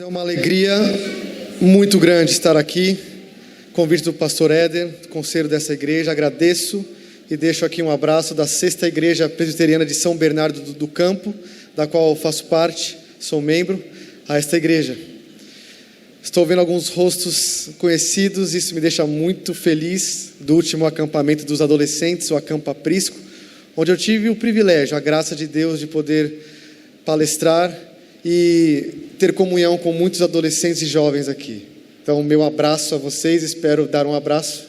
É uma alegria muito grande estar aqui. Convite do pastor Éder, conselheiro dessa igreja. Agradeço e deixo aqui um abraço da 6ª Igreja Presbiteriana de São Bernardo do Campo, da qual faço parte, sou membro a esta igreja. Estou vendo alguns rostos conhecidos, isso me deixa muito feliz, do último acampamento dos adolescentes, o Acampa Prisco, onde eu tive o privilégio, a graça de Deus de poder palestrar e ter comunhão com muitos adolescentes e jovens aqui. Então, meu abraço a vocês, espero dar um abraço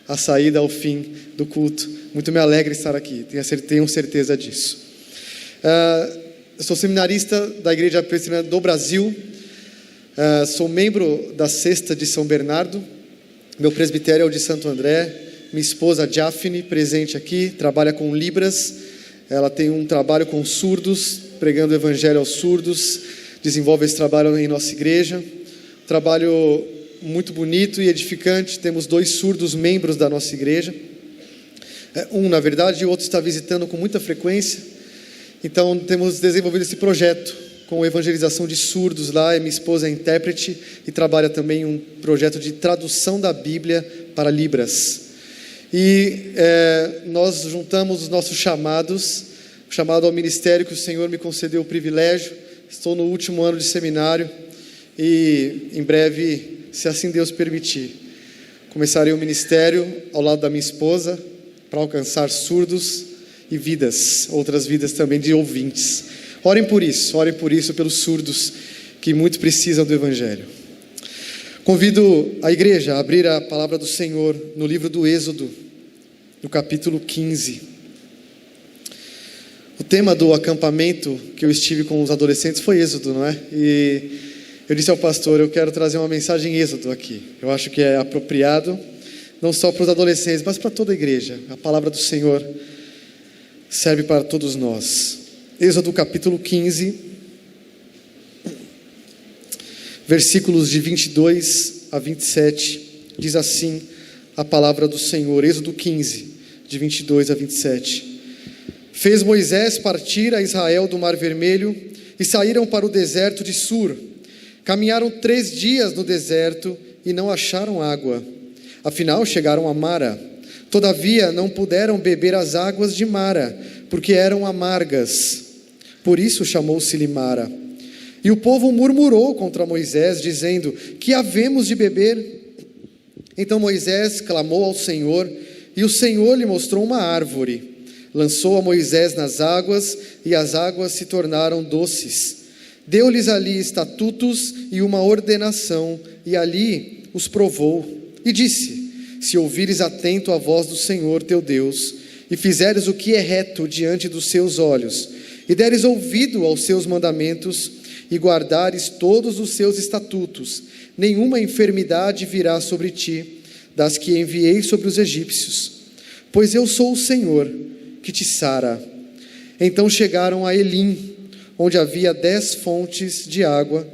à saída, ao fim do culto. Muito me alegra estar aqui, tenho certeza disso. Eu sou seminarista da Igreja Presbiteriana do Brasil, sou membro da 6ª de São Bernardo, meu presbitério é o de Santo André, minha esposa Diáfne, presente aqui, trabalha com Libras, ela tem um trabalho com surdos, pregando o evangelho aos surdos, desenvolve esse trabalho em nossa igreja, trabalho muito bonito e edificante. Temos 2 surdos membros da nossa igreja, um na verdade e o outro está visitando com muita frequência, então temos desenvolvido esse projeto com evangelização de surdos lá, e minha esposa é intérprete e trabalha também um projeto de tradução da Bíblia para Libras. E nós juntamos os nossos chamados, o chamado ao ministério que o Senhor me concedeu o privilégio. Estou no último ano de seminário e em breve, se assim Deus permitir, começarei o ministério ao lado da minha esposa para alcançar surdos e vidas, outras vidas também de ouvintes. Orem por isso pelos surdos que muito precisam do Evangelho. Convido a igreja a abrir a palavra do Senhor no livro do Êxodo, no capítulo 15. O tema do acampamento que eu estive com os adolescentes foi Êxodo, não é? E eu disse ao pastor, eu quero trazer uma mensagem Êxodo aqui. Eu acho que é apropriado, não só para os adolescentes, mas para toda a igreja. A palavra do Senhor serve para todos nós. Êxodo capítulo 15, versículos de 22 a 27, diz assim a palavra do Senhor. Êxodo 15, de 22 a 27. Fez Moisés partir a Israel do Mar Vermelho e saíram para o deserto de Sur. Caminharam 3 dias no deserto e não acharam água. Afinal chegaram a Mara. Todavia não puderam beber as águas de Mara, porque eram amargas. Por isso chamou-se-lhe Mara. E o povo murmurou contra Moisés, dizendo: que havemos de beber? Então Moisés clamou ao Senhor, e o Senhor lhe mostrou uma árvore. Lançou a Moisés nas águas, e as águas se tornaram doces. Deu-lhes ali estatutos e uma ordenação, e ali os provou. E disse: se ouvires atento a voz do Senhor teu Deus, e fizeres o que é reto diante dos seus olhos, e deres ouvido aos seus mandamentos, e guardares todos os seus estatutos, nenhuma enfermidade virá sobre ti, das que enviei sobre os egípcios. Pois eu sou o Senhor, que te sara. Então chegaram a Elim, onde havia 12 fontes de água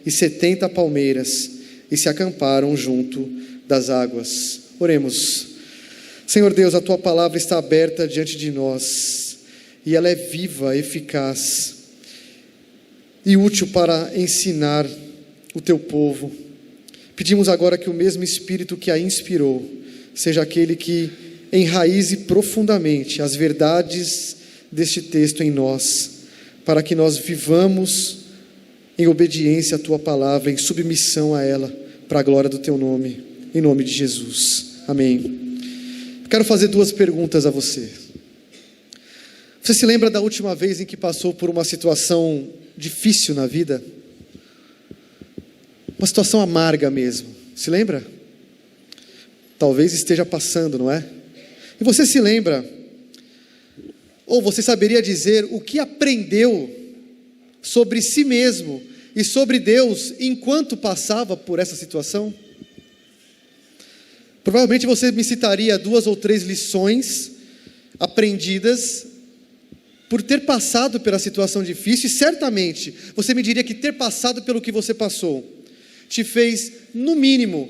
e 70 palmeiras, e se acamparam junto das águas. Oremos. Senhor Deus, a tua palavra está aberta diante de nós, e ela é viva, eficaz e útil para ensinar o teu povo. Pedimos agora que o mesmo Espírito que a inspirou seja aquele que enraize profundamente as verdades deste texto em nós, para que nós vivamos em obediência à tua palavra, em submissão a ela, para a glória do teu nome, em nome de Jesus. Amém. Quero fazer 2 perguntas a você. Você se lembra da última vez em que passou por uma situação difícil na vida? Uma situação amarga mesmo. Se lembra? Talvez esteja passando, não é? E você se lembra, ou você saberia dizer o que aprendeu sobre si mesmo e sobre Deus enquanto passava por essa situação? Provavelmente você me citaria 2 ou 3 lições aprendidas por ter passado pela situação difícil, e certamente você me diria que ter passado pelo que você passou te fez, no mínimo,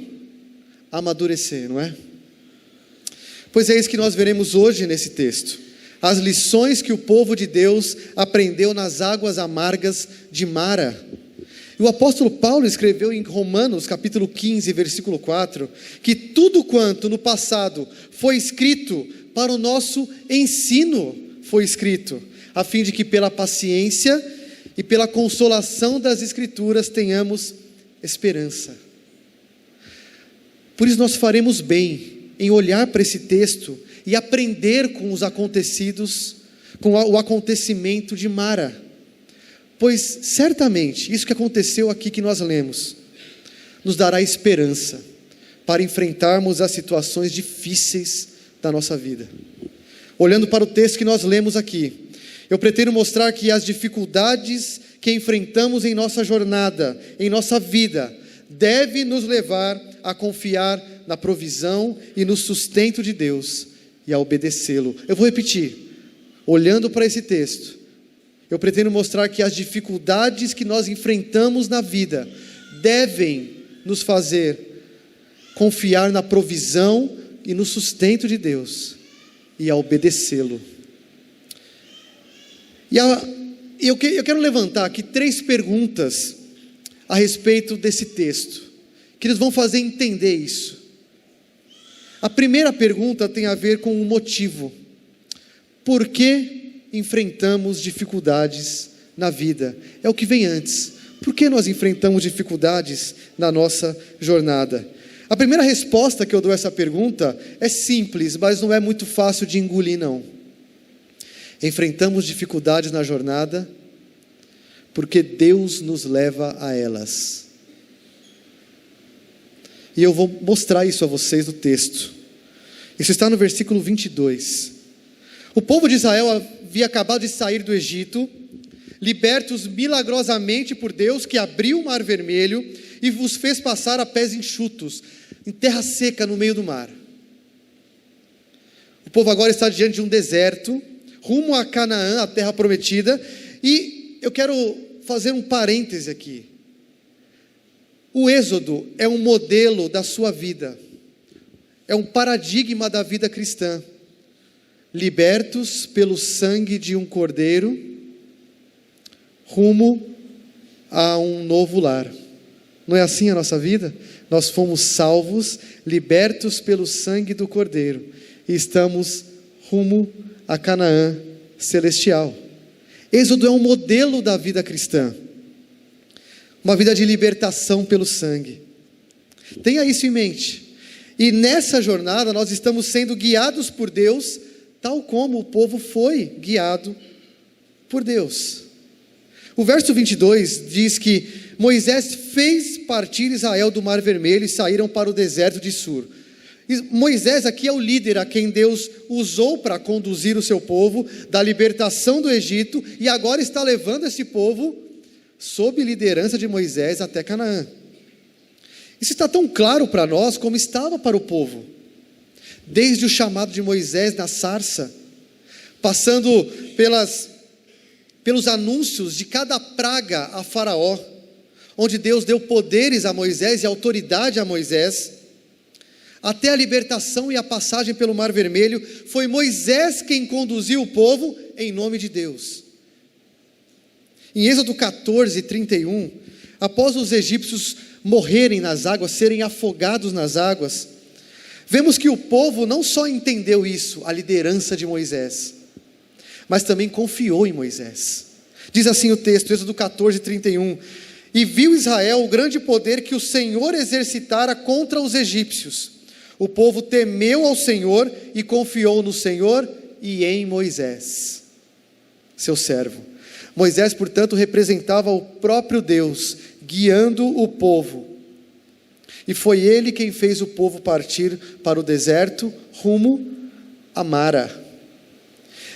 amadurecer, não é? Pois é isso que nós veremos hoje nesse texto. as lições que o povo de Deus aprendeu nas águas amargas de Mara. E o apóstolo Paulo escreveu em Romanos capítulo 15, versículo 4, que tudo quanto no passado foi escrito para o nosso ensino foi escrito, a fim de que pela paciência e pela consolação das Escrituras tenhamos esperança. Por isso nós faremos bem em olhar para esse texto e aprender com os acontecidos, com o acontecimento de Mara, pois certamente isso que aconteceu aqui que nós lemos, nos dará esperança para enfrentarmos as situações difíceis da nossa vida. Olhando para o texto que nós lemos aqui, eu pretendo mostrar que as dificuldades que enfrentamos em nossa jornada, em nossa vida, deve nos levar a confiar na provisão e no sustento de Deus e a obedecê-lo. Eu vou repetir, olhando para esse texto, eu pretendo mostrar que as dificuldades que nós enfrentamos na vida devem nos fazer confiar na provisão e no sustento de Deus e a obedecê-lo. E eu quero levantar aqui 3 perguntas a respeito desse texto, que nos vão fazer entender isso. A primeira pergunta tem a ver com o motivo. Por que enfrentamos dificuldades na vida? É o que vem antes. Por que nós enfrentamos dificuldades na nossa jornada? A primeira resposta que eu dou a essa pergunta é simples, mas não é muito fácil de engolir, não. Enfrentamos dificuldades na jornada porque Deus nos leva a elas. E eu vou mostrar isso a vocês no texto. Isso está no versículo 22. O povo de Israel havia acabado de sair do Egito, libertos milagrosamente por Deus, que abriu o mar vermelho e vos fez passar a pés enxutos, em terra seca no meio do mar. O povo agora está diante de um deserto, rumo a Canaã, a terra prometida, e eu quero fazer um parêntese aqui. O Êxodo é um modelo da sua vida, é um paradigma da vida cristã. Libertos pelo sangue de um cordeiro, rumo a um novo lar. Não é assim a nossa vida? Nós fomos salvos, libertos pelo sangue do cordeiro, e estamos rumo a Canaã celestial. Êxodo é um modelo da vida cristã, uma vida de libertação pelo sangue. Tenha isso em mente. E nessa jornada nós estamos sendo guiados por Deus, tal como o povo foi guiado por Deus. O verso 22 diz que Moisés fez partir Israel do Mar Vermelho e saíram para o deserto de Sur. E Moisés aqui é o líder a quem Deus usou para conduzir o seu povo da libertação do Egito, e agora está levando esse povo sob liderança de Moisés até Canaã. Isso está tão claro para nós como estava para o povo, desde o chamado de Moisés na sarça, passando pelos anúncios de cada praga a Faraó, onde Deus deu poderes a Moisés e autoridade a Moisés, até a libertação e a passagem pelo Mar Vermelho. Foi Moisés quem conduziu o povo em nome de Deus. Em Êxodo 14, 31, após os egípcios morrerem nas águas, serem afogados nas águas, vemos que o povo não só entendeu isso, a liderança de Moisés, mas também confiou em Moisés. Diz assim o texto, Êxodo 14, 31, e viu Israel o grande poder que o Senhor exercitara contra os egípcios. O povo temeu ao Senhor e confiou no Senhor e em Moisés, seu servo. Moisés, portanto, representava o próprio Deus, guiando o povo. E foi ele quem fez o povo partir para o deserto, rumo a Mara.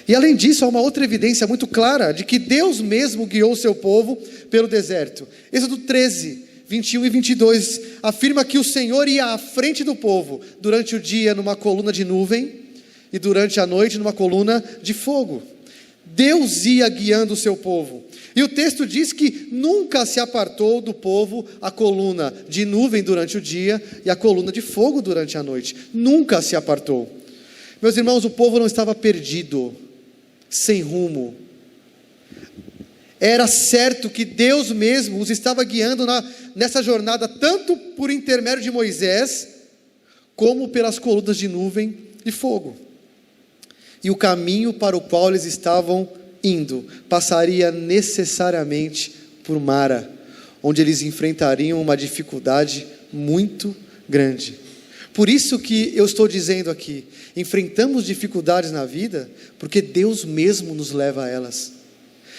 E além disso, há uma outra evidência muito clara de que Deus mesmo guiou o seu povo pelo deserto. Êxodo 13, 21 e 22, afirma que o Senhor ia à frente do povo, durante o dia numa coluna de nuvem, e durante a noite numa coluna de fogo. Deus ia guiando o seu povo. E o texto diz que nunca se apartou do povo a coluna de nuvem durante o dia e a coluna de fogo durante a noite. Nunca se apartou. Meus irmãos, o povo não estava perdido. sem rumo. Era certo que Deus mesmo os estava guiando nessa jornada, tanto por intermédio de Moisés, como pelas colunas de nuvem e fogo. E o caminho para o qual eles estavam indo passaria necessariamente por Mara, onde eles enfrentariam uma dificuldade muito grande. Por isso que eu estou dizendo aqui, enfrentamos dificuldades na vida, porque Deus mesmo nos leva a elas.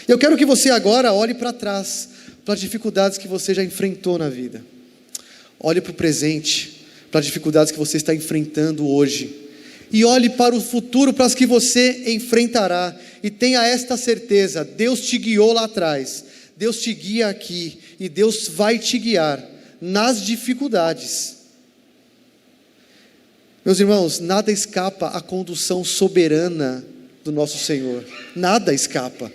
Eu quero que você agora olhe para trás, para as dificuldades que você já enfrentou na vida. Olhe para o presente, para as dificuldades que você está enfrentando hoje. E olhe para o futuro, para as que você enfrentará. E tenha esta certeza, Deus te guiou lá atrás, Deus te guia aqui, e Deus vai te guiar nas dificuldades. Meus irmãos, nada escapa à condução soberana do nosso Senhor. Nada escapa.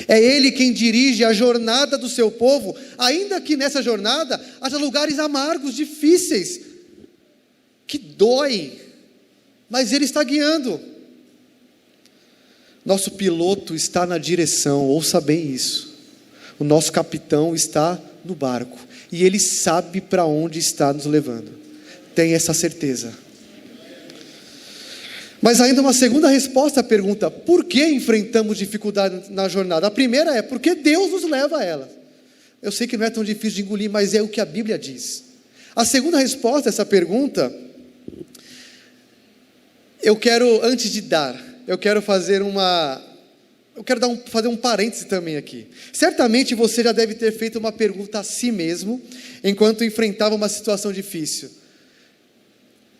É Ele quem dirige a jornada do seu povo, ainda que nessa jornada haja lugares amargos, difíceis, que doem, mas Ele está guiando. Nosso piloto está na direção, ouça bem isso. O nosso capitão está no barco, e Ele sabe para onde está nos levando. Tenha essa certeza. Mas ainda uma segunda resposta à pergunta, por que enfrentamos dificuldade na jornada? A primeira é, porque Deus nos leva a ela. Eu sei que não é tão difícil de engolir, mas é o que a Bíblia diz. A segunda resposta a essa pergunta, fazer um parêntese também aqui. Certamente você já deve ter feito uma pergunta a si mesmo, enquanto enfrentava uma situação difícil.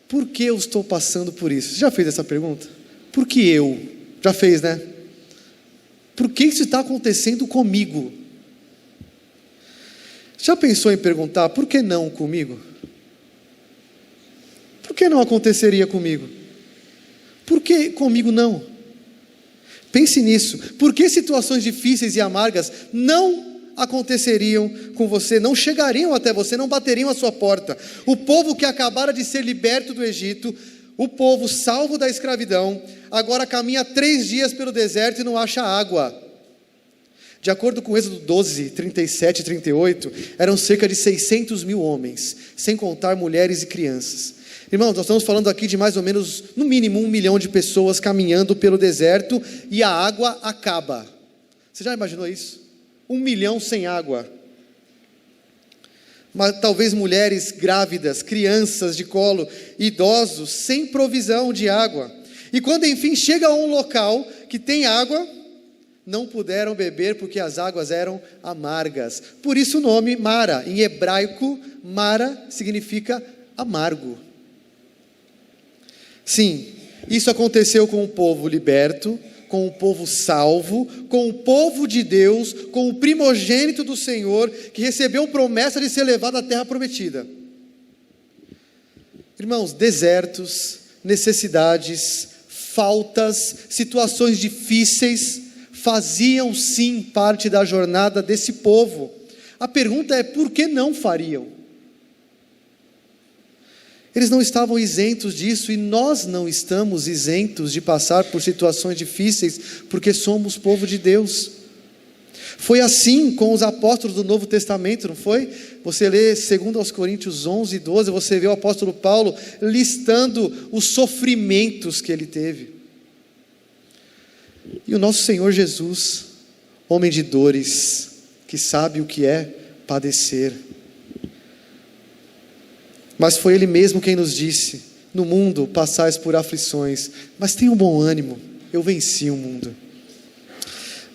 Por que eu estou passando por isso? Você já fez essa pergunta? Por que eu? Já fez, né? Por que isso está acontecendo comigo? Já pensou em perguntar, por que não comigo? Por que não aconteceria comigo? Por que comigo não? Pense nisso. Por que situações difíceis e amargas não aconteceriam com você, não chegariam até você, não bateriam a sua porta? O povo que acabara de ser liberto do Egito, o povo salvo da escravidão, agora caminha 3 dias pelo deserto e não acha água. De acordo com Êxodo 12, 37 e 38, eram cerca de 600 mil homens, sem contar mulheres e crianças. Irmãos, nós estamos falando aqui de mais ou menos, no mínimo 1 milhão de pessoas caminhando pelo deserto e a água acaba. Você já imaginou isso? 1 milhão sem água. Mas talvez mulheres grávidas, crianças de colo, idosos sem provisão de água. E quando enfim chega a um local que tem água, não puderam beber porque as águas eram amargas. Por isso o nome Mara. Em hebraico, Mara significa amargo. Sim, isso aconteceu com o povo liberto, com o povo salvo, com o povo de Deus, com o primogênito do Senhor, que recebeu promessa de ser levado à terra prometida. Irmãos, desertos, necessidades, faltas, situações difíceis, faziam sim parte da jornada desse povo. A pergunta é, por que não fariam? Eles não estavam isentos disso, e nós não estamos isentos de passar por situações difíceis, porque somos povo de Deus. Foi assim com os apóstolos do Novo Testamento, não foi? Você lê 2 Coríntios 11, 12, você vê o apóstolo Paulo listando os sofrimentos que ele teve. E o nosso Senhor Jesus, homem de dores, que sabe o que é padecer. Mas foi Ele mesmo quem nos disse, no mundo passais por aflições, mas tenham bom ânimo, eu venci o mundo.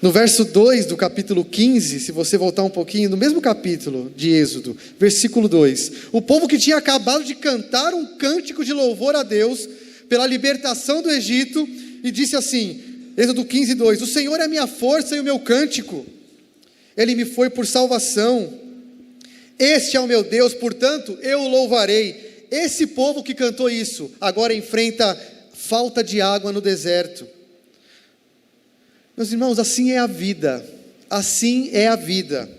No verso 2 do capítulo 15, se você voltar um pouquinho, no mesmo capítulo de Êxodo, versículo 2, o povo que tinha acabado de cantar um cântico de louvor a Deus, pela libertação do Egito, e disse assim, Êxodo 15, 2, o Senhor é a minha força e o meu cântico, Ele me foi por salvação, este é o meu Deus, portanto, eu o louvarei. Esse povo que cantou isso, agora enfrenta falta de água no deserto. Meus irmãos, assim é a vida, assim é a vida.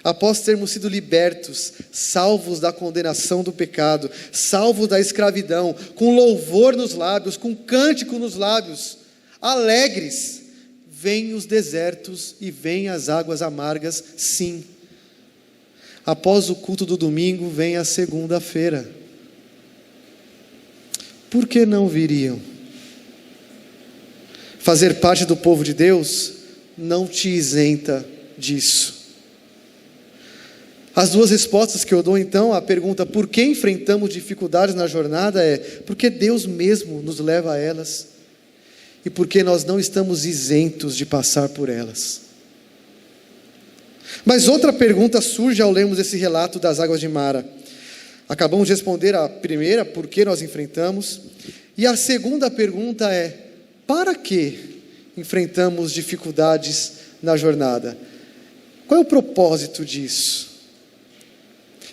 Após termos sido libertos, salvos da condenação do pecado, salvos da escravidão, com louvor nos lábios, com cântico nos lábios, alegres. Vêm os desertos e vêm as águas amargas, sim. Após o culto do domingo, vem a segunda-feira. Por que não viriam? Fazer parte do povo de Deus não te isenta disso. As duas respostas que eu dou então à pergunta por que enfrentamos dificuldades na jornada é porque Deus mesmo nos leva a elas e porque nós não estamos isentos de passar por elas. Mas outra pergunta surge ao lermos esse relato das águas de Mara. Acabamos de responder a primeira, por que nós enfrentamos, e a segunda pergunta é, para que enfrentamos dificuldades na jornada? Qual é o propósito disso?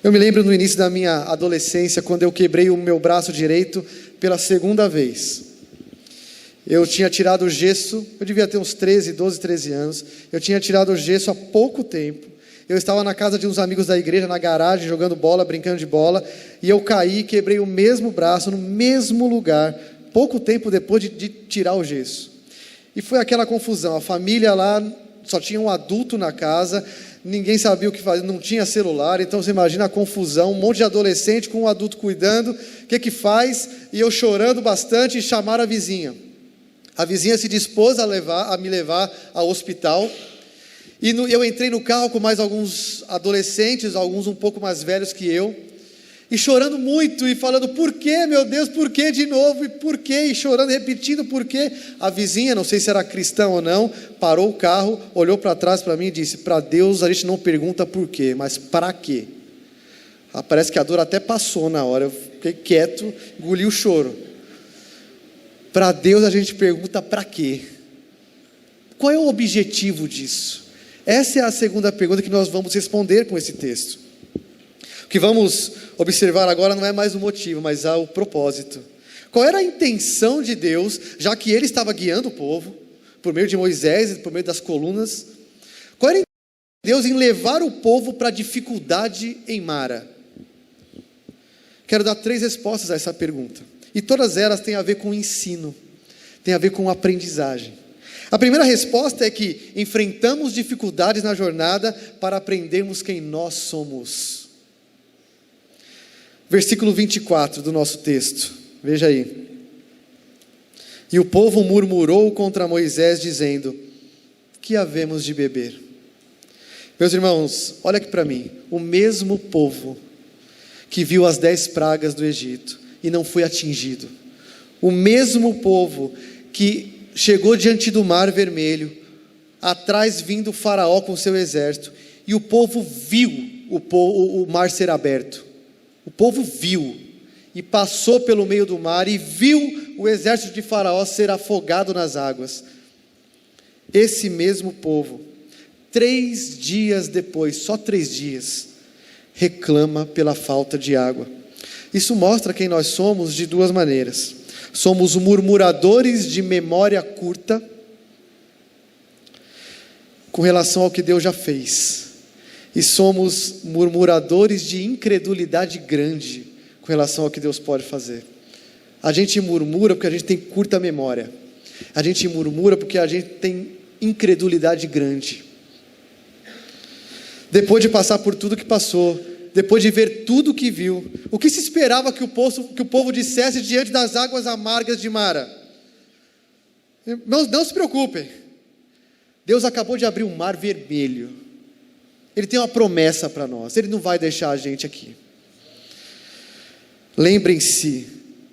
Eu me lembro no início da minha adolescência, quando eu quebrei o meu braço direito pela segunda vez. Eu tinha tirado o gesso, eu devia ter uns 13 anos, eu tinha tirado o gesso há pouco tempo. Eu estava na casa de uns amigos da igreja, na garagem, jogando bola, brincando de bola, e eu caí e quebrei o mesmo braço, no mesmo lugar, pouco tempo depois de tirar o gesso. E foi aquela confusão, a família lá, só tinha um adulto na casa, ninguém sabia o que fazer, não tinha celular, então você imagina a confusão, um monte de adolescente com um adulto cuidando, o que faz? E eu chorando bastante e chamaram a vizinha. A vizinha se dispôs a me levar ao hospital, e eu entrei no carro com mais alguns adolescentes, alguns um pouco mais velhos que eu, e chorando muito, e falando, por que, meu Deus, por que de novo, e por que, e chorando, repetindo por que. A vizinha, não sei se era cristã ou não, parou o carro, olhou para trás para mim e disse, para Deus a gente não pergunta por quê, mas para quê? Parece que a dor até passou na hora, eu fiquei quieto, engoli o choro. Para Deus a gente pergunta para quê? Qual é o objetivo disso? Essa é a segunda pergunta que nós vamos responder com esse texto. O que vamos observar agora não é mais o motivo, mas o propósito. Qual era a intenção de Deus, já que Ele estava guiando o povo, por meio de Moisés e por meio das colunas? Qual era a intenção de Deus em levar o povo para a dificuldade em Mara? Quero dar 3 respostas a essa pergunta. E todas elas têm a ver com ensino, têm a ver com aprendizagem. A primeira resposta é que enfrentamos dificuldades na jornada para aprendermos quem nós somos. Versículo 24 do nosso texto, veja aí. E o povo murmurou contra Moisés, dizendo, que havemos de beber? Meus irmãos, olha aqui para mim, o mesmo povo que viu as 10 pragas do Egito e não foi atingido, o mesmo povo que chegou diante do mar vermelho, atrás vindo o faraó com seu exército, e o povo viu o mar ser aberto, o povo viu, e passou pelo meio do mar, e viu o exército de faraó ser afogado nas águas. Esse mesmo povo, 3 dias depois, só 3 dias, reclama pela falta de água. Isso mostra quem nós somos de 2 maneiras. Somos murmuradores de memória curta com relação ao que Deus já fez. E somos murmuradores de incredulidade grande com relação ao que Deus pode fazer. A gente murmura porque a gente tem curta memória. A gente murmura porque a gente tem incredulidade grande. Depois de passar por tudo que passou, depois de ver tudo que viu, o que se esperava que o povo dissesse diante das águas amargas de Mara? Não se preocupem, Deus acabou de abrir um mar vermelho, Ele tem uma promessa para nós, Ele não vai deixar a gente aqui. Lembrem-se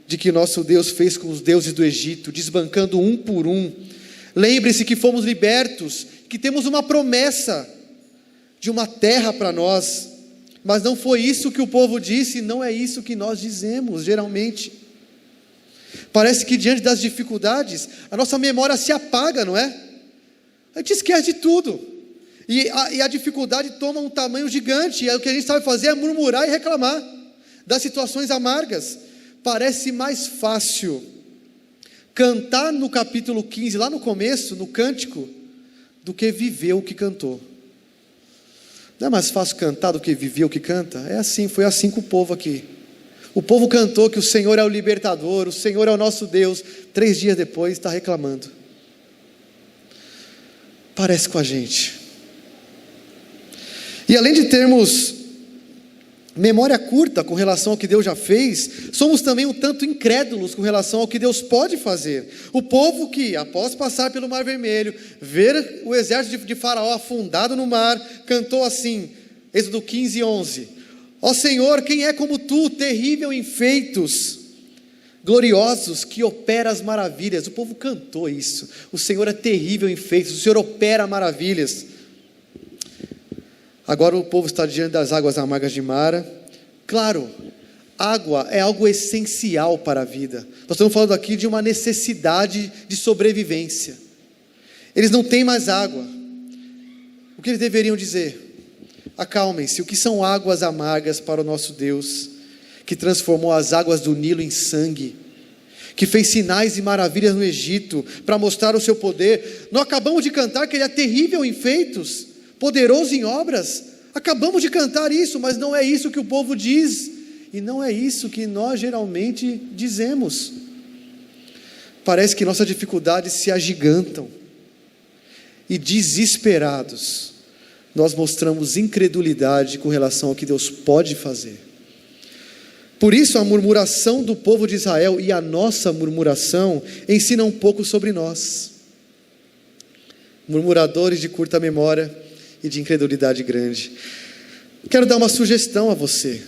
de que nosso Deus fez com os deuses do Egito, desbancando um por um. Lembrem-se que fomos libertos, que temos uma promessa de uma terra para nós. Mas não foi isso que o povo disse, não é isso que nós dizemos, geralmente. Parece que diante das dificuldades, a nossa memória se apaga, não é? A gente esquece de tudo. E a dificuldade toma um tamanho gigante, e o que a gente sabe fazer é murmurar e reclamar das situações amargas. Parece mais fácil cantar no capítulo 15, lá no começo, no cântico, do que viver o que cantou. Não é mais fácil cantar do que viver o que canta? É assim, foi assim com o povo aqui. O povo cantou que o Senhor é o libertador, o Senhor é o nosso Deus. 3 dias depois está reclamando. parece com a gente. E além de termos memória curta com relação ao que Deus já fez, somos também um tanto incrédulos com relação ao que Deus pode fazer. O povo que, após passar pelo Mar Vermelho, ver o exército de Faraó afundado no mar, cantou assim, Êxodo 15:11: ó Senhor, quem é como tu, terrível em feitos, gloriosos, que opera as maravilhas. O povo cantou isso. O Senhor é terrível em feitos, o Senhor opera maravilhas. Agora o povo está diante das águas amargas de Mara. Claro, água é algo essencial para a vida. Nós estamos falando aqui de uma necessidade de sobrevivência. Eles não têm mais água. O que eles deveriam dizer? Acalmem-se. O que são águas amargas para o nosso Deus, que transformou as águas do Nilo em sangue, que fez sinais e maravilhas no Egito para mostrar o seu poder? Nós acabamos de cantar que Ele é terrível em feitos, poderoso em obras. Acabamos de cantar isso, mas não é isso que o povo diz, e não é isso que nós geralmente dizemos. Parece que nossas dificuldades se agigantam, e desesperados, nós mostramos incredulidade com relação ao que Deus pode fazer. Por isso a murmuração do povo de Israel e a nossa murmuração ensina um pouco sobre nós. Murmuradores de curta memória e de incredulidade grande. Quero dar uma sugestão a você.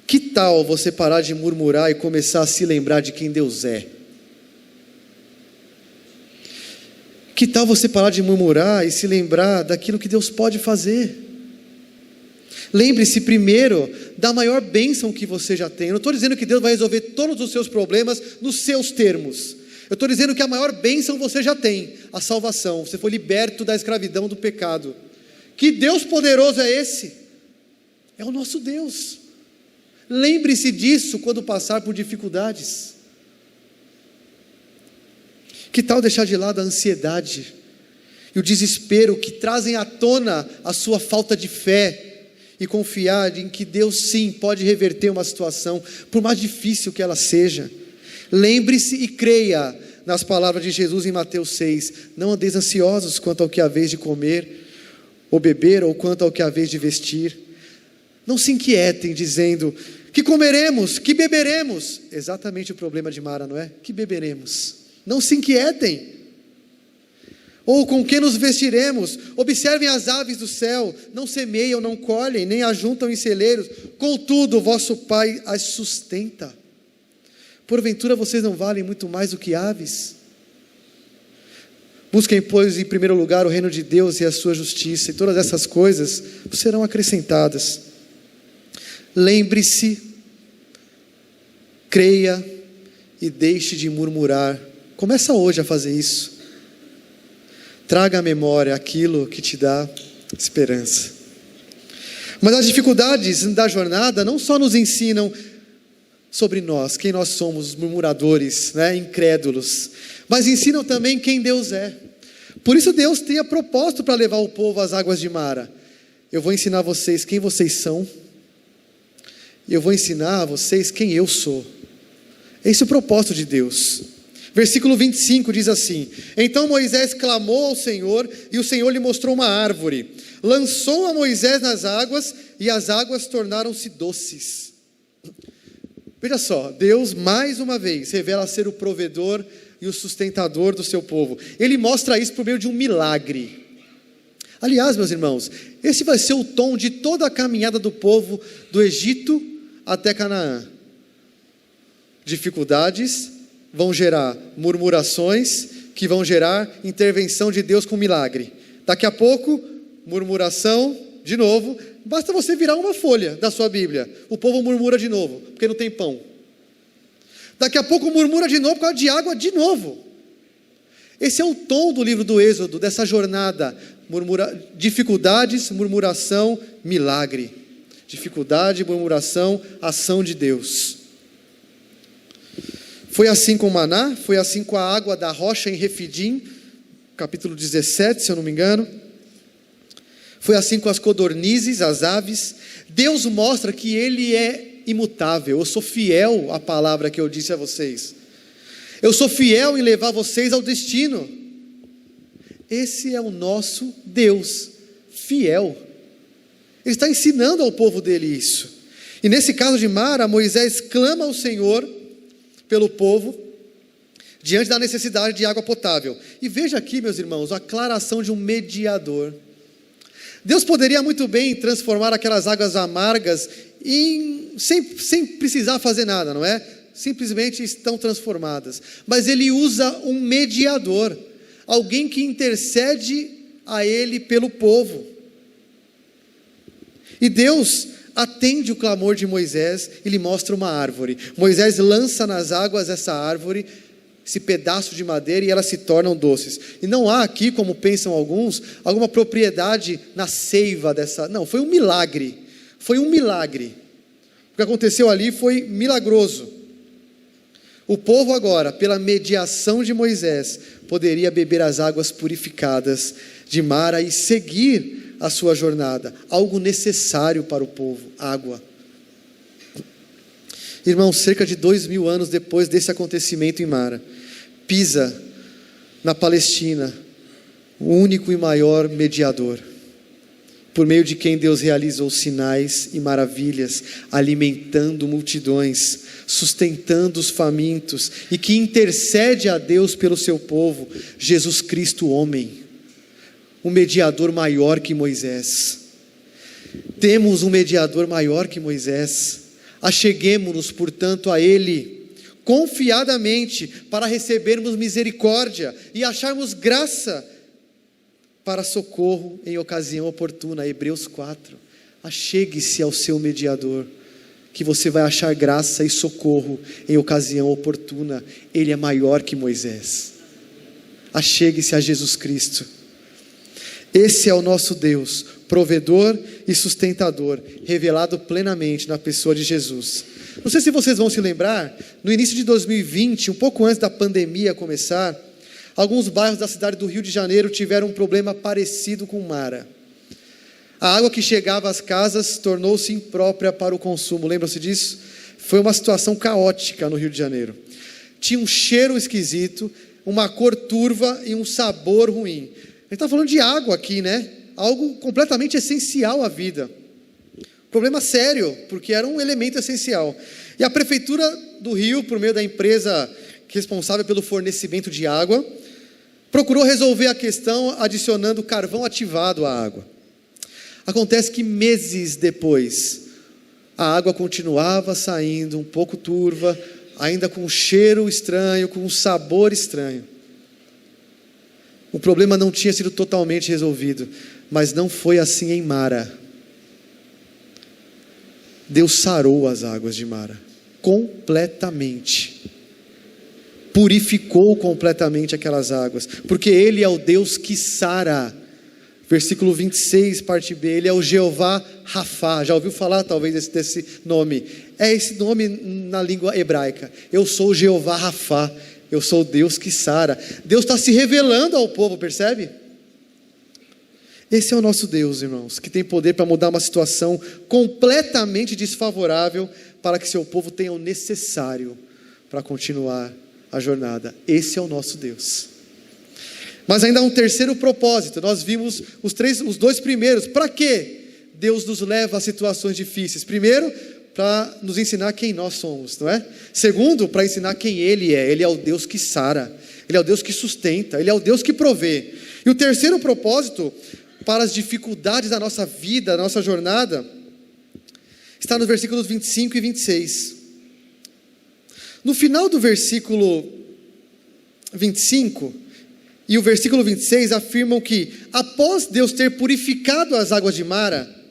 Que tal você parar de murmurar e começar a se lembrar de quem Deus é? Que tal você parar de murmurar e se lembrar daquilo que Deus pode fazer? Lembre-se primeiro da maior bênção que você já tem. Eu não estou dizendo que Deus vai resolver todos os seus problemas nos seus termos. Eu estou dizendo que a maior bênção você já tem, a salvação. Você foi liberto da escravidão do pecado. Que Deus poderoso é esse? É o nosso Deus. Lembre-se disso quando passar por dificuldades. Que tal deixar de lado a ansiedade e o desespero que trazem à tona a sua falta de fé, e confiar em que Deus sim pode reverter uma situação, por mais difícil que ela seja? Lembre-se e creia nas palavras de Jesus em Mateus 6: não andeis ansiosos quanto ao que haveis de comer ou beber, ou quanto ao que haveis de vestir. Não se inquietem dizendo: que comeremos, que beberemos? Exatamente o problema de Mara, não é? Que beberemos? Não se inquietem. Ou com que nos vestiremos? Observem as aves do céu, não semeiam, não colhem, nem ajuntam em celeiros, contudo vosso Pai as sustenta. Porventura vocês não valem muito mais do que aves? Busquem, pois, em primeiro lugar o reino de Deus e a sua justiça, e todas essas coisas serão acrescentadas. Lembre-se, creia e deixe de murmurar. Começa hoje a fazer isso. Traga à memória aquilo que te dá esperança. Mas as dificuldades da jornada não só nos ensinam sobre nós, quem nós somos, murmuradores, incrédulos, mas ensinam também quem Deus é. Por isso Deus tem a propósito para levar o povo às águas de Mara. Eu vou ensinar a vocês quem vocês são, e eu vou ensinar a vocês quem eu sou. Esse é o propósito de Deus. Versículo 25 diz assim: então Moisés clamou ao Senhor, e o Senhor lhe mostrou uma árvore. Lançou a Moisés nas águas, e as águas tornaram-se doces. Veja só, Deus mais uma vez revela ser o provedor e o sustentador do seu povo. Ele mostra isso por meio de um milagre. Aliás, meus irmãos, esse vai ser o tom de toda a caminhada do povo do Egito até Canaã. Dificuldades vão gerar murmurações, que vão gerar intervenção de Deus com milagre. Daqui a pouco, murmuração de novo. Basta você virar uma folha da sua Bíblia, o povo murmura de novo, porque não tem pão. Daqui a pouco murmura de novo por causa de água de novo. Esse é o tom do livro do Êxodo, dessa jornada. Dificuldades, murmuração, milagre. Dificuldade, murmuração, ação de Deus. Foi assim com o maná, foi assim com a água da rocha em Refidim, capítulo 17, se eu não me engano. Foi assim com as codornizes, as aves. Deus mostra que Ele é imutável. Eu sou fiel à palavra que eu disse a vocês. Eu sou fiel em levar vocês ao destino. Esse é o nosso Deus fiel. Ele está ensinando ao povo dele isso. E nesse caso de Mara, Moisés clama ao Senhor pelo povo, diante da necessidade de água potável. E veja aqui, meus irmãos, a aclaração de um mediador. Deus poderia muito bem transformar aquelas águas amargas sem precisar fazer nada, não é? Simplesmente estão transformadas. Mas Ele usa um mediador, alguém que intercede a Ele pelo povo. E Deus atende o clamor de Moisés e lhe mostra uma árvore. Moisés lança nas águas essa árvore, esse pedaço de madeira, e elas se tornam doces. E não há aqui, como pensam alguns, alguma propriedade na seiva dessa... Não, foi um milagre. Foi um milagre. O que aconteceu ali foi milagroso. O povo agora, pela mediação de Moisés, poderia beber as águas purificadas de Mara e seguir a sua jornada. Algo necessário para o povo, água. Irmãos, cerca de 2000 anos depois desse acontecimento em Mara, Pisa, na Palestina, o único e maior mediador, por meio de quem Deus realizou sinais e maravilhas, alimentando multidões, sustentando os famintos, e que intercede a Deus pelo seu povo, Jesus Cristo, homem, um mediador maior que Moisés. Temos um mediador maior que Moisés. Acheguemo-nos, portanto, a Ele, confiadamente, para recebermos misericórdia e acharmos graça para socorro em ocasião oportuna. Hebreus 4. Achegue-se ao seu mediador, que você vai achar graça e socorro em ocasião oportuna. Ele é maior que Moisés. Achegue-se a Jesus Cristo. Esse é o nosso Deus, provedor e sustentador, revelado plenamente na pessoa de Jesus. Não sei se vocês vão se lembrar, no início de 2020, um pouco antes da pandemia começar, alguns bairros da cidade do Rio de Janeiro tiveram um problema parecido com Mara. A água que chegava às casas tornou-se imprópria para o consumo, lembram-se disso? Foi uma situação caótica no Rio de Janeiro. Tinha um cheiro esquisito, uma cor turva e um sabor ruim. A gente está falando de água aqui, né? Algo completamente essencial à vida. Problema sério, porque era um elemento essencial. E a Prefeitura do Rio, por meio da empresa responsável pelo fornecimento de água, procurou resolver a questão adicionando carvão ativado à água. Acontece que meses depois, a água continuava saindo um pouco turva, ainda com um cheiro estranho, com um sabor estranho. O problema não tinha sido totalmente resolvido, mas não foi assim em Mara. Deus sarou as águas de Mara, completamente. Purificou completamente aquelas águas, porque Ele é o Deus que sara. Versículo 26, parte B, Ele é o Jeová Rafá. Já ouviu falar talvez desse nome? É esse nome na língua hebraica. Eu sou o Jeová Rafá. Eu sou o Deus que sara. Deus está se revelando ao povo, percebe? Esse é o nosso Deus, irmãos, que tem poder para mudar uma situação completamente desfavorável para que seu povo tenha o necessário para continuar a jornada. Esse é o nosso Deus. Mas ainda há um terceiro propósito. Nós vimos os dois primeiros. Para quê? Deus nos leva a situações difíceis. Primeiro, para nos ensinar quem nós somos, não é? Segundo, para ensinar quem Ele é. Ele é o Deus que sara, Ele é o Deus que sustenta, Ele é o Deus que provê. E o terceiro propósito, para as dificuldades da nossa vida, da nossa jornada, está nos versículos 25 e 26. No final do versículo 25 e o versículo 26 afirmam que, após Deus ter purificado as águas de Mara,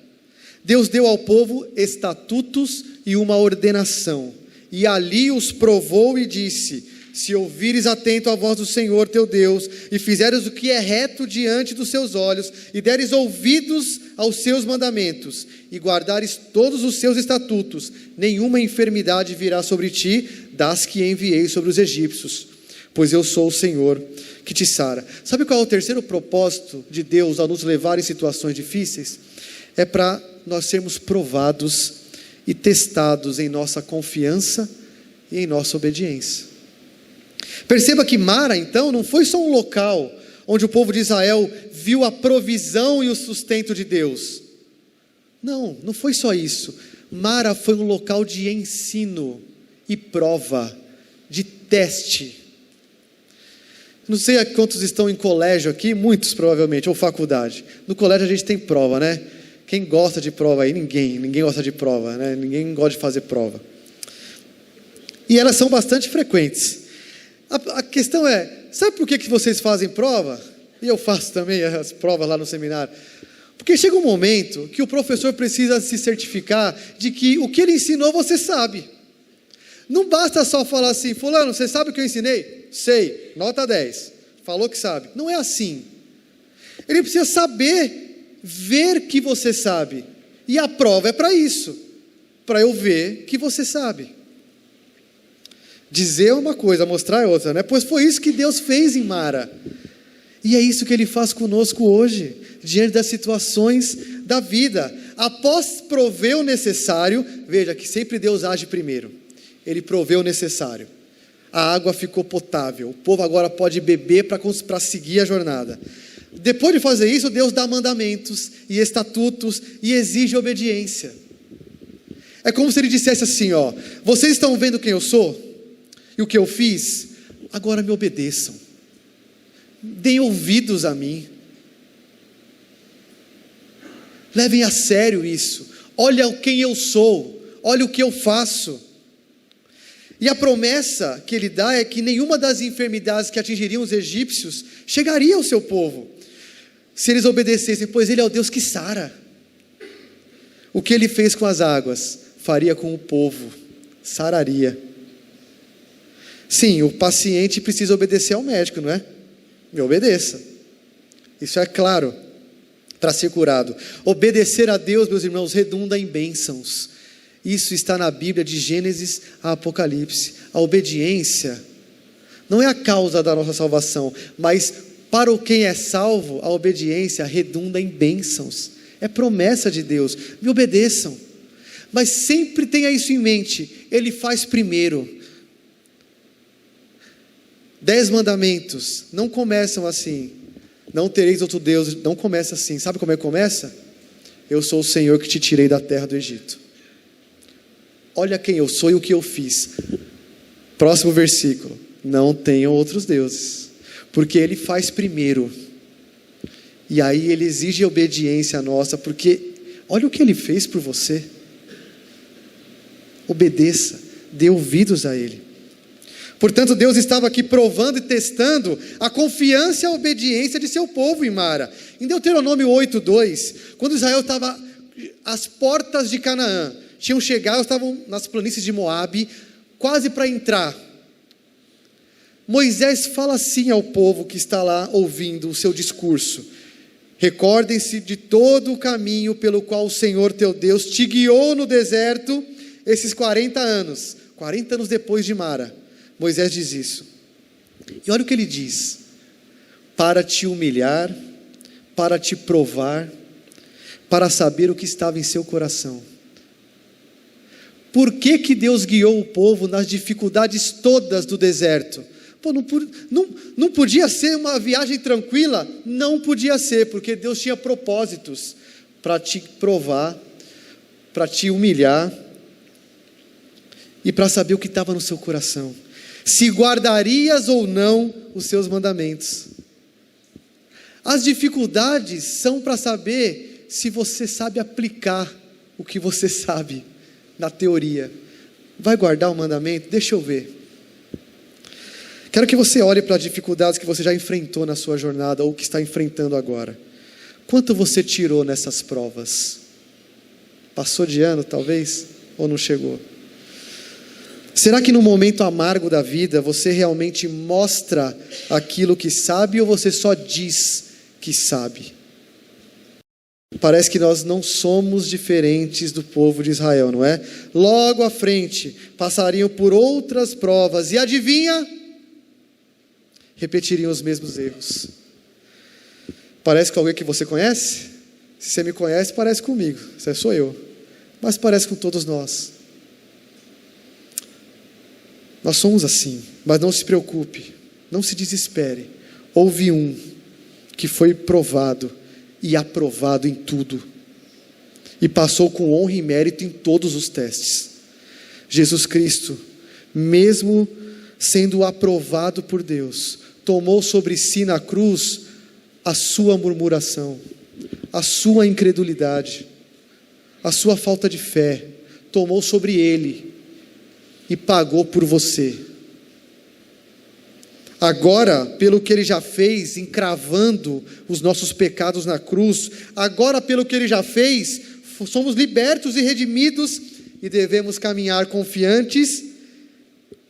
Deus deu ao povo estatutos e uma ordenação, e ali os provou e disse: se ouvires atento à voz do Senhor teu Deus, e fizeres o que é reto diante dos seus olhos, e deres ouvidos aos seus mandamentos, e guardares todos os seus estatutos, nenhuma enfermidade virá sobre ti, das que enviei sobre os egípcios, pois eu sou o Senhor que te sara. Sabe qual é o terceiro propósito de Deus ao nos levar em situações difíceis? É para nós sermos provados e testados em nossa confiança e em nossa obediência. Perceba que Mara, então, não foi só um local onde o povo de Israel viu a provisão e o sustento de Deus. Não, não foi só isso. Mara foi um local de ensino e prova, de teste. Não sei quantos estão em colégio aqui, muitos provavelmente, ou faculdade. No colégio a gente tem prova, né? Quem gosta de prova aí? Ninguém gosta de prova, né? Ninguém gosta de fazer prova. E elas são bastante frequentes. A questão é, sabe por que vocês fazem prova? E eu faço também as provas lá no seminário. Porque chega um momento que o professor precisa se certificar de que o que ele ensinou você sabe. Não basta só falar assim, fulano, você sabe o que eu ensinei? Sei, nota 10. Falou que sabe. Não é assim. Ele precisa saber, ver que você sabe. E a prova é para isso. Para eu ver que você sabe. Dizer é uma coisa, mostrar é outra, né? Pois foi isso que Deus fez em Mara. E é isso que Ele faz conosco hoje, diante das situações da vida. Após prover o necessário, veja que sempre Deus age primeiro. Ele proveu o necessário. A água ficou potável. O povo agora pode beber para seguir a jornada. Depois de fazer isso, Deus dá mandamentos e estatutos e exige obediência. É como se Ele dissesse assim, ó, vocês estão vendo quem eu sou? E o que eu fiz? Agora me obedeçam. Deem ouvidos a mim. Levem a sério isso. Olha quem eu sou. Olha o que eu faço. E a promessa que Ele dá é que nenhuma das enfermidades que atingiriam os egípcios chegaria ao seu povo, se eles obedecessem, pois Ele é o Deus que sara. O que Ele fez com as águas, faria com o povo, sararia. Sim, o paciente precisa obedecer ao médico, não é? Me obedeça. Isso é claro, para ser curado. Obedecer a Deus, meus irmãos, redunda em bênçãos. Isso está na Bíblia, de Gênesis a Apocalipse. A obediência não é a causa da nossa salvação, mas para quem é salvo, a obediência redunda em bênçãos. É promessa de Deus. Me obedeçam. Mas sempre tenha isso em mente. Ele faz primeiro. 10 mandamentos não começam assim. Não tereis outro Deus. Não começa assim. Sabe como é que começa? Eu sou o Senhor que te tirei da terra do Egito. Olha quem eu sou e o que eu fiz. Próximo versículo. Não tenham outros deuses. Porque Ele faz primeiro. E aí Ele exige obediência nossa. Porque olha o que Ele fez por você. Obedeça. Dê ouvidos a Ele. Portanto, Deus estava aqui provando e testando a confiança e a obediência de seu povo em Mara. Em Deuteronômio 8:2, quando Israel estava às portas de Canaã, tinham chegado, estavam nas planícies de Moabe, quase para entrar. Moisés fala assim ao povo que está lá ouvindo o seu discurso: recordem-se de todo o caminho pelo qual o Senhor teu Deus te guiou no deserto esses 40 anos depois de Mara. Moisés diz isso. E olha o que ele diz: para te humilhar, para te provar, para saber o que estava em seu coração. Por que Deus guiou o povo nas dificuldades todas do deserto? Pô, não podia ser uma viagem tranquila? Não podia ser, porque Deus tinha propósitos para te provar, para te humilhar e para saber o que estava no seu coração. Se guardarias ou não os seus mandamentos. As dificuldades são para saber se você sabe aplicar o que você sabe na teoria. Vai guardar o mandamento? Deixa eu ver. Quero que você olhe para as dificuldades que você já enfrentou na sua jornada ou que está enfrentando agora. Quanto você tirou nessas provas? Passou de ano talvez? Ou não chegou? Será que no momento amargo da vida você realmente mostra aquilo que sabe ou você só diz que sabe? Parece que nós não somos diferentes do povo de Israel, não é? Logo à frente, passariam por outras provas e adivinha? Repetiriam os mesmos erros. Parece com alguém que você conhece? Se você me conhece, parece comigo, você sou eu. Mas parece com todos nós. Nós somos assim, mas não se preocupe, não se desespere. Houve um que foi provado e aprovado em tudo, e passou com honra e mérito em todos os testes. Jesus Cristo, mesmo sendo aprovado por Deus, tomou sobre si na cruz a sua murmuração, a sua incredulidade, a sua falta de fé, tomou sobre ele e pagou por você. Agora, pelo que ele já fez, encravando os nossos pecados na cruz, agora pelo que ele já fez, somos libertos e redimidos e devemos caminhar confiantes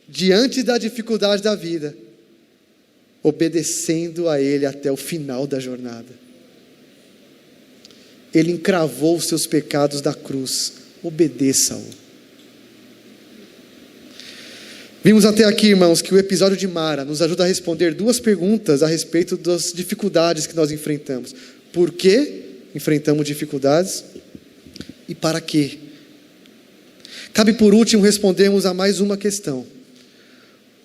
diante da dificuldade da vida, obedecendo a ele até o final da jornada. Ele encravou os seus pecados da cruz, obedeça-o. Vimos até aqui, irmãos, que o episódio de Mara nos ajuda a responder duas perguntas a respeito das dificuldades que nós enfrentamos. Por que enfrentamos dificuldades? E para quê? Cabe por último respondermos a mais uma questão.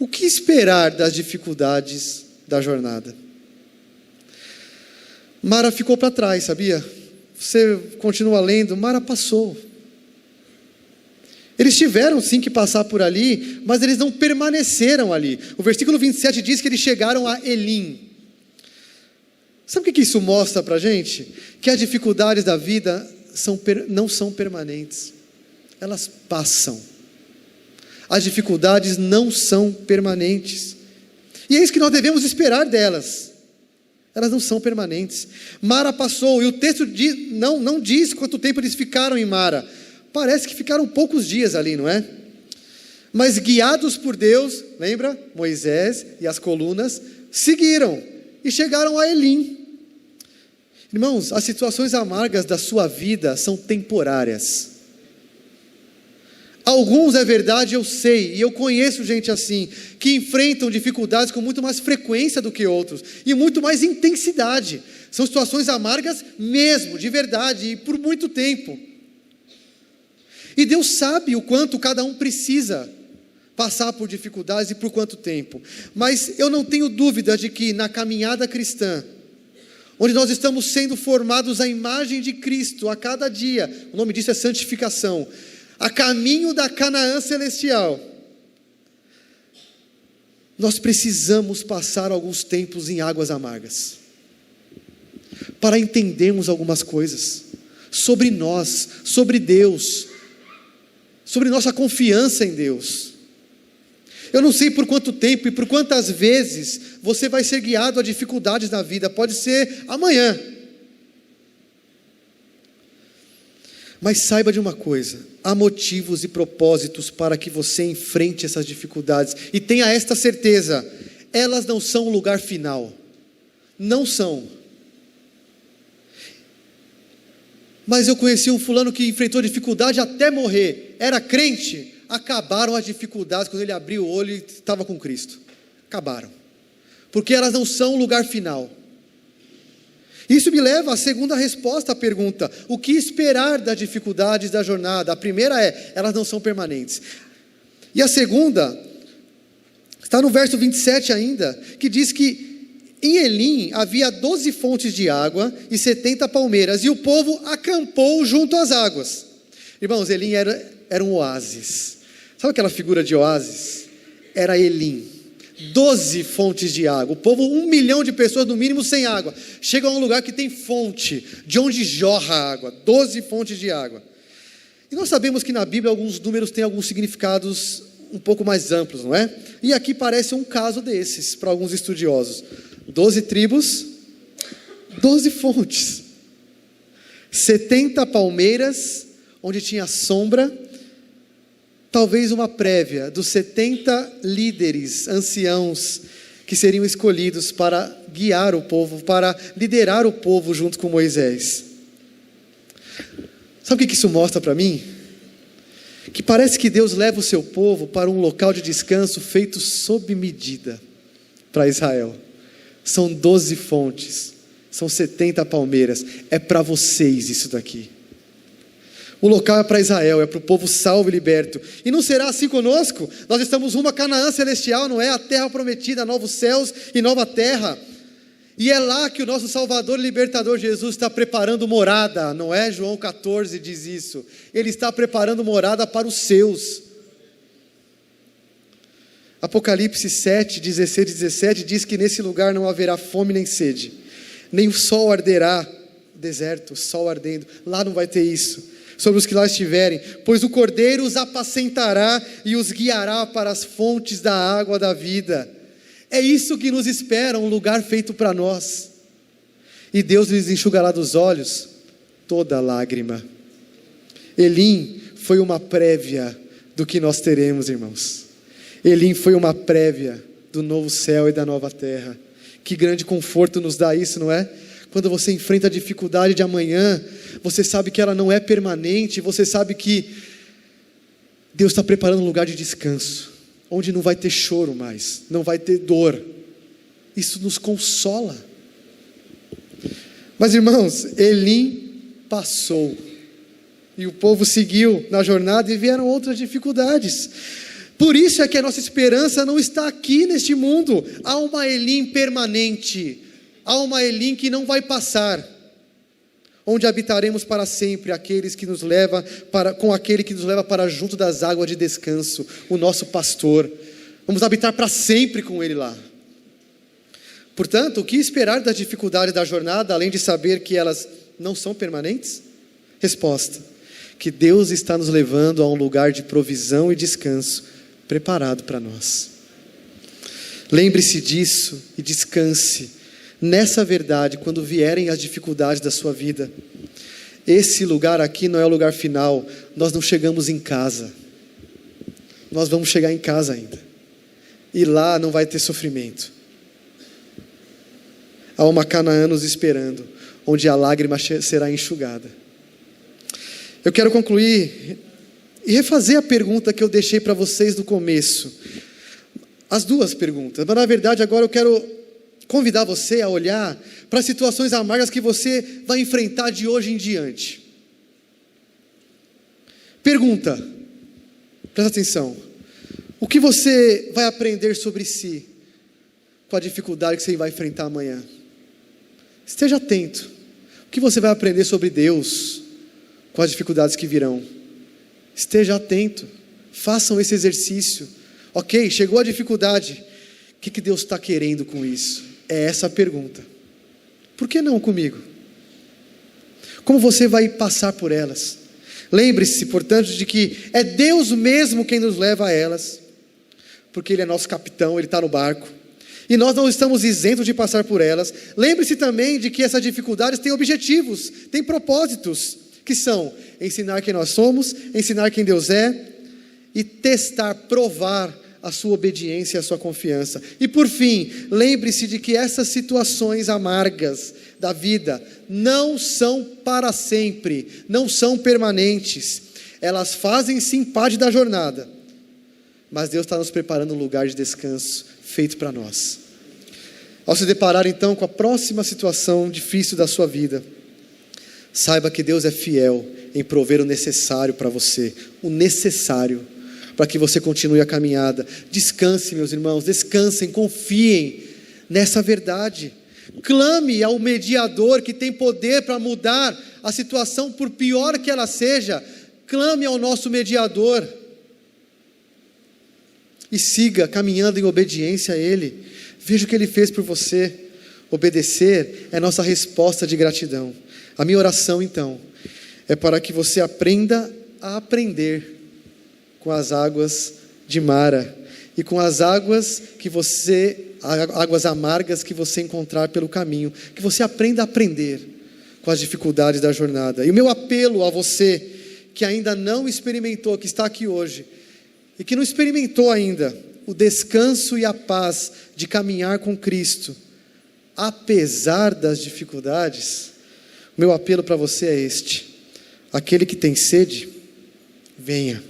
O que esperar das dificuldades da jornada? Mara ficou para trás, sabia? Você continua lendo, Mara passou. Eles tiveram sim que passar por ali, mas eles não permaneceram ali. O versículo 27 diz que eles chegaram a Elim. Sabe o que isso mostra para a gente? Que as dificuldades da vida não são permanentes. Elas passam. As dificuldades não são permanentes. E é isso que nós devemos esperar delas. Elas não são permanentes. Mara passou, e o texto não diz quanto tempo eles ficaram em Mara. Parece que ficaram poucos dias ali, não é? Mas guiados por Deus, lembra? Moisés e as colunas seguiram e chegaram a Elim. Irmãos, as situações amargas da sua vida são temporárias. Alguns, é verdade, eu sei, e eu conheço gente assim, que enfrentam dificuldades com muito mais frequência do que outros, e muito mais intensidade. São situações amargas mesmo, de verdade, e por muito tempo. E Deus sabe o quanto cada um precisa passar por dificuldades e por quanto tempo. Mas eu não tenho dúvida de que na caminhada cristã, onde nós estamos sendo formados à imagem de Cristo a cada dia, o nome disso é santificação, a caminho da Canaã celestial, nós precisamos passar alguns tempos em águas amargas, para entendermos algumas coisas, sobre nós, sobre Deus, sobre nossa confiança em Deus. Eu não sei por quanto tempo e por quantas vezes você vai ser guiado a dificuldades na vida, pode ser amanhã. Mas saiba de uma coisa, há motivos e propósitos para que você enfrente essas dificuldades, e tenha esta certeza, elas não são o lugar final, não são. Mas eu conheci um fulano que enfrentou dificuldade até morrer, era crente, acabaram as dificuldades quando ele abriu o olho e estava com Cristo, acabaram, porque elas não são o lugar final. Isso me leva à segunda resposta à pergunta, o que esperar das dificuldades da jornada? A primeira é, elas não são permanentes, e a segunda, está no verso 27 ainda, que diz que em Elim havia 12 fontes de água e 70 palmeiras, e o povo acampou junto às águas. Irmãos, Elim era um oásis. Sabe aquela figura de oásis? Era Elim. 12 fontes de água. O povo, 1 milhão de pessoas no mínimo sem água. Chega a um lugar que tem fonte, de onde jorra a água. 12 fontes de água. E nós sabemos que na Bíblia alguns números têm alguns significados um pouco mais amplos, não é? E aqui parece um caso desses, para alguns estudiosos. 12 tribos, 12 fontes, 70 palmeiras, onde tinha sombra, talvez uma prévia dos 70 líderes, anciãos, que seriam escolhidos para guiar o povo, para liderar o povo junto com Moisés. Sabe o que isso mostra para mim? Que parece que Deus leva o seu povo para um local de descanso feito sob medida para Israel. São 12 fontes, são 70 palmeiras, é para vocês isso daqui. O local é para Israel, é para o povo salvo e liberto. E não será assim conosco? Nós estamos rumo à Canaã celestial, não é? A terra prometida, novos céus e nova terra. E é lá que o nosso Salvador e Libertador Jesus está preparando morada, não é? João 14 diz isso. Ele está preparando morada para os seus. Apocalipse 7, 16 e 17 diz que nesse lugar não haverá fome nem sede, nem o sol arderá, deserto, sol ardendo, lá não vai ter isso, sobre os que lá estiverem, pois o Cordeiro os apacentará e os guiará para as fontes da água da vida. É isso que nos espera, um lugar feito para nós. E Deus lhes enxugará dos olhos toda lágrima. Elim foi uma prévia do que nós teremos, irmãos. Elim foi uma prévia do novo céu e da nova terra. Que grande conforto nos dá isso, não é? Quando você enfrenta a dificuldade de amanhã, você sabe que ela não é permanente, você sabe que Deus está preparando um lugar de descanso, onde não vai ter choro mais, não vai ter dor. Isso nos consola. Mas irmãos, Elim passou, e o povo seguiu na jornada e vieram outras dificuldades. Por isso é que a nossa esperança não está aqui neste mundo. Há uma Elim permanente, há uma Elim que não vai passar, onde habitaremos para sempre, com aquele que nos leva para junto das águas de descanso, o nosso pastor. Vamos habitar para sempre com ele lá. Portanto, o que esperar das dificuldades da jornada, além de saber que elas não são permanentes? Resposta: que Deus está nos levando a um lugar de provisão e descanso, preparado para nós. Lembre-se disso e descanse nessa verdade quando vierem as dificuldades da sua vida. Esse lugar aqui não é o lugar final. Nós não chegamos em casa, nós vamos chegar em casa ainda, e lá não vai ter sofrimento. Há uma Canaã nos esperando, onde a lágrima será enxugada. Eu quero concluir e refazer a pergunta que eu deixei para vocês no começo. As duas perguntas, mas na verdade agora eu quero convidar você a olhar para as situações amargas que você vai enfrentar de hoje em diante. Pergunta, presta atenção: o que você vai aprender sobre si com a dificuldade que você vai enfrentar amanhã? Esteja atento. O que você vai aprender sobre Deus com as dificuldades que virão? Esteja atento. Façam esse exercício. Ok, chegou a dificuldade, o que Deus está querendo com isso? É essa a pergunta. Por que não comigo? Como você vai passar por elas? Lembre-se, portanto, de que é Deus mesmo quem nos leva a elas, porque Ele é nosso capitão, Ele está no barco, e nós não estamos isentos de passar por elas. Lembre-se também de que essas dificuldades têm objetivos, têm propósitos, que são ensinar quem nós somos, ensinar quem Deus é, e testar, provar a sua obediência e a sua confiança. E por fim, lembre-se de que essas situações amargas da vida não são para sempre, não são permanentes. Elas fazem sim parte da jornada, mas Deus está nos preparando um lugar de descanso feito para nós. Ao se deparar então com a próxima situação difícil da sua vida, saiba que Deus é fiel em prover o necessário para você, o necessário para que você continue a caminhada. Descanse, meus irmãos, descansem, confiem nessa verdade. Clame ao mediador que tem poder para mudar a situação, por pior que ela seja. Clame ao nosso mediador e siga caminhando em obediência a Ele. Veja o que Ele fez por você. Obedecer é nossa resposta de gratidão. A minha oração então é para que você aprenda a aprender com as águas de Mara e com as águas águas amargas que você encontrar pelo caminho, que você aprenda a aprender com as dificuldades da jornada. E o meu apelo a você que ainda não experimentou, que está aqui hoje e que não experimentou ainda o descanso e a paz de caminhar com Cristo, apesar das dificuldades, o meu apelo para você é este: aquele que tem sede, venha.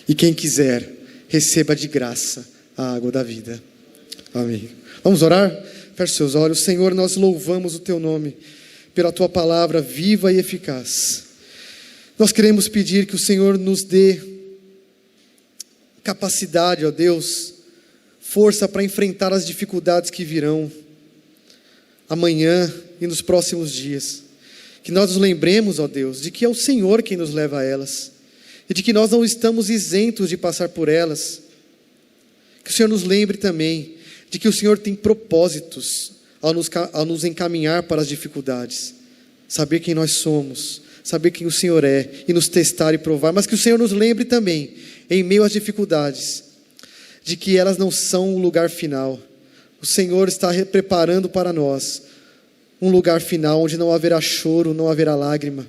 E quem quiser, receba de graça a água da vida. Amém. Vamos orar? Feche seus olhos. Senhor, nós louvamos o Teu nome pela Tua palavra viva e eficaz. Nós queremos pedir que o Senhor nos dê capacidade, ó Deus, força para enfrentar as dificuldades que virão. amanhã e nos próximos dias. Que nós nos lembremos, ó Deus, de que é o Senhor quem nos leva a elas, e de que nós não estamos isentos de passar por elas. Que o Senhor nos lembre também de que o Senhor tem propósitos ao nos encaminhar para as dificuldades. Saber quem nós somos, saber quem o Senhor é, e nos testar e provar. Mas que o Senhor nos lembre também, em meio às dificuldades, de que elas não são o lugar final. O Senhor está preparando para nós um lugar final onde não haverá choro, não haverá lágrima.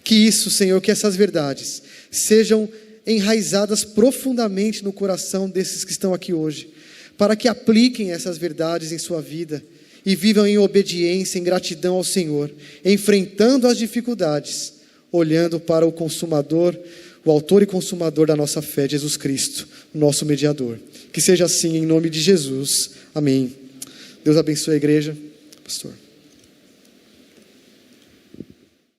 Que isso, Senhor, que essas verdades sejam enraizadas profundamente no coração desses que estão aqui hoje, para que apliquem essas verdades em sua vida e vivam em obediência, em gratidão ao Senhor, enfrentando as dificuldades, olhando para o consumador, o autor e consumador da nossa fé, Jesus Cristo, nosso mediador. Que seja assim em nome de Jesus. Amém. Deus abençoe a igreja. Pastor.